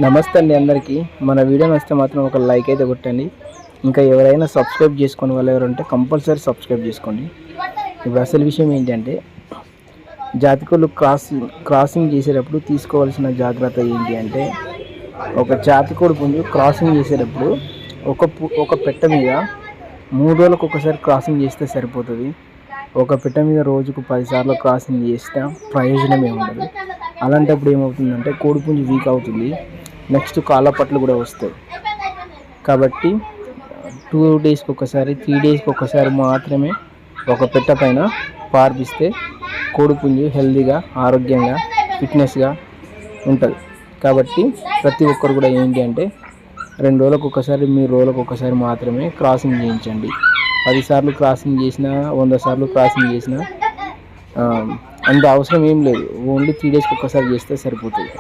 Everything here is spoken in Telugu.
నమస్తే అండి అందరికీ. మన వీడియో నచ్చితే మాత్రం ఒక లైక్ అయితే కొట్టండి. ఇంకా ఎవరైనా సబ్స్క్రైబ్ చేసుకునే వాళ్ళు ఎవరంటే కంపల్సరీ సబ్స్క్రైబ్ చేసుకోండి. ఇప్పుడు అసలు విషయం ఏంటంటే జాతికోళ్ళు క్రాసింగ్ చేసేటప్పుడు తీసుకోవాల్సిన జాగ్రత్త ఏంటి అంటే, ఒక జాతికోడి పుంజు క్రాసింగ్ చేసేటప్పుడు ఒక పెట్ట మీద 3 రోజులకు ఒకసారి క్రాసింగ్ చేస్తే సరిపోతుంది. ఒక పెట్ట మీద రోజుకు 10 సార్లు క్రాసింగ్ చేస్తే ప్రయోజనం ఏముండదు. అలాంటప్పుడు ఏమవుతుందంటే కోడిపుంజు వీక్ అవుతుంది. నెక్స్ట్ కాళ్ళపట్లు కూడా వస్తాయి. కాబట్టి 2 డేస్కి ఒకసారి 3 డేస్కి ఒకసారి మాత్రమే ఒక పెట్ట పైన పార్పిస్తే కోడిపుంజు హెల్తీగా, ఆరోగ్యంగా, ఫిట్నెస్గా ఉంటుంది. కాబట్టి ప్రతి ఒక్కరు కూడా ఏంటి అంటే 2 రోజులకు ఒకసారి, 3 రోజులకు ఒకసారి మాత్రమే క్రాసింగ్ చేయించండి. 10 సార్లు క్రాసింగ్ చేసినా, 100 సార్లు క్రాసింగ్ చేసినా అంత అవసరం ఏం లేదు. ఓన్లీ 3 డేస్కి ఒకసారి చేస్తే సరిపోతుంది.